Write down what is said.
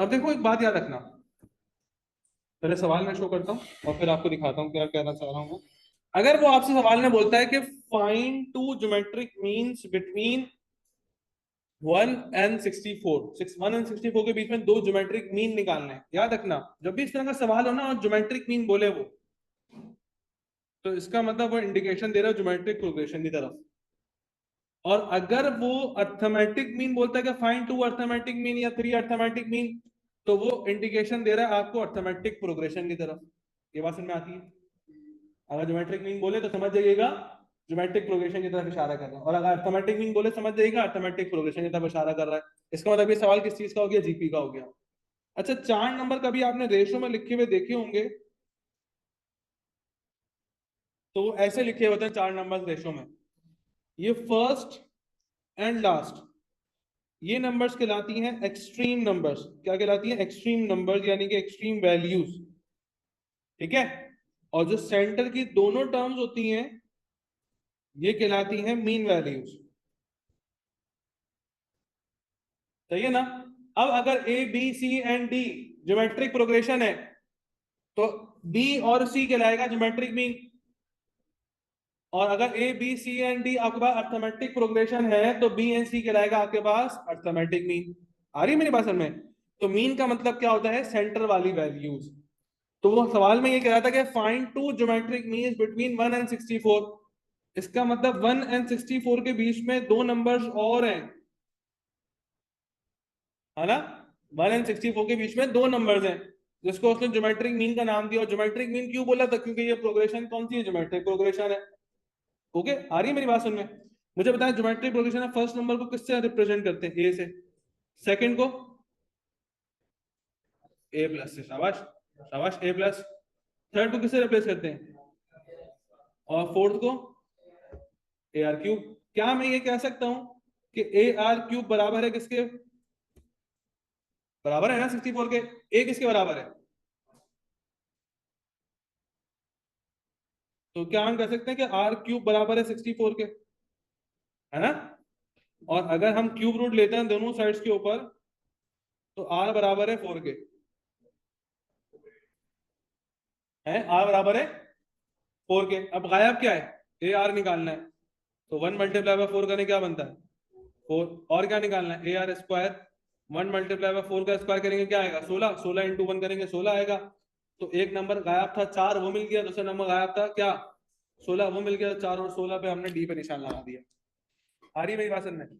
अब देखो एक बात याद रखना, पहले सवाल मैं शो करता हूँ और फिर आपको दिखाता हूँ क्या कहना चाह रहा हूँ मैं। अगर वो आपसे सवाल में बोलता है कि find two geometric means between 1 and 64, 1 and 64 के बीच में दो ज्योमेट्रिक मीन निकालने हैं। याद रखना जब भी इस तरह का सवाल हो ना और ज्योमेट्रिक मीन बोले वो, तो इसका मतलब वो इंडिकेशन दे रहा है ज्योमेट्रिक प्रोग्रेशन की तरफ। और अगर वो अर्थमेटिक मीन बोलता है कि फाइंड टू अर्थमेटिक मीन या 3 अर्थमेटिक मीन, तो वो इंडिकेशन दे रहा है आपको अर्थमेटिक प्रोग्रेशन की तरफ। ये बात समझ में आती है? अगर ज्योमेट्रिक मीन बोले तो समझ जाइएगा ज्योमेट्रिक प्रोग्रेशन की तरफ इशारा कर रहा है, और अगर अर्थमेटिक मीन बोले समझ जाइएगा अर्थमेटिक प्रोग्रेशन की तरफ इशारा कर रहा है। इसका मतलब ये सवाल किस चीज का हो गया? जीपी का हो गया। अच्छा, 4 नंबर कभी आपने रेशो में लिखे हुए देखे होंगे, तो वो ऐसे लिखे होते हैं 4 नंबर रेशो में। ये फर्स्ट एंड लास्ट, ये नंबर्स कहलाती हैं एक्सट्रीम नंबर्स। क्या कहलाती हैं? एक्सट्रीम नंबर्स, यानी कि एक्सट्रीम वैल्यूज। ठीक है। और जो सेंटर की दोनों टर्म्स होती हैं ये कहलाती हैं मीन वैल्यूज। सही है ना? अब अगर A B C and D geometric progression है, तो बी और सी कहलाएगा ज्योमेट्रिक मीन। और अगर A B C and D आपके पास अर्थमेटिक प्रोग्रेशन है, तो बी एंड सी कहलाएगा आपके पास अर्थमेटिक मीन। आ रही है मेरी बात समझ में? तो मीन का मतलब क्या होता है? सेंटर वाली वैल्यूज। तो वो सवाल में ये कह रहा था कि find two geometric means between 1 and 64। इसका मतलब 1 and 64 के बीच में दो नंबर्स और हैं, है ना? 1 and 64 के बीच में दो नंबर्स हैं, जिसको उसने ज्योमेट्रिक मीन का नाम दिया। और ज्योमेट्रिक मीन क्यों बोला था? क्योंकि ये प्रोग्रेशन कौन सी है? ज्योमेट्रिक प्रोग्रेशन है। ओके, आ रही है मेरी बात सुन में? मुझे बताया ज्योमेट्रिक प्रोग्रेशन है, फर्स्ट नंबर को किससे रिप्रेजेंट करते हैं? ए से। सेकंड को ए प्लस से। शाबाश, शाबाश, ए प्लस। थर्ड को किससे रिप्लेस करते हैं? और फोर्थ को ए आर क्यूब। क्या मैं ये कह सकता हूं कि ए आर क्यूब बराबर है किसके? बराबर है ना 64 के। ए किसके बराबर है? तो क्या हम कह सकते हैं कि आर क्यूब बराबर है 64 के, है ना? और अगर हम क्यूब रूट लेते हैं दोनों साइड्स के ऊपर, तो आर बराबर है 4 के। है, आर बराबर है 4 के। अब गायब क्या है? ए आर निकालना है। तो 1 × 4 करने क्या बनता है? 4। और क्या निकालना है? A R square. 1 × 4 का स्क्वायर करेंगे क्या आएगा? 16। 16 × 1 करेंगे 16 आएगा। तो एक नंबर गायब था 4, वो मिल गया। दूसरा नंबर गायब था क्या? 16, वो मिल गया। 4 और 16 पे हमने डी पे निशान लगा दिया। आ रही है मेरी बात समझ में?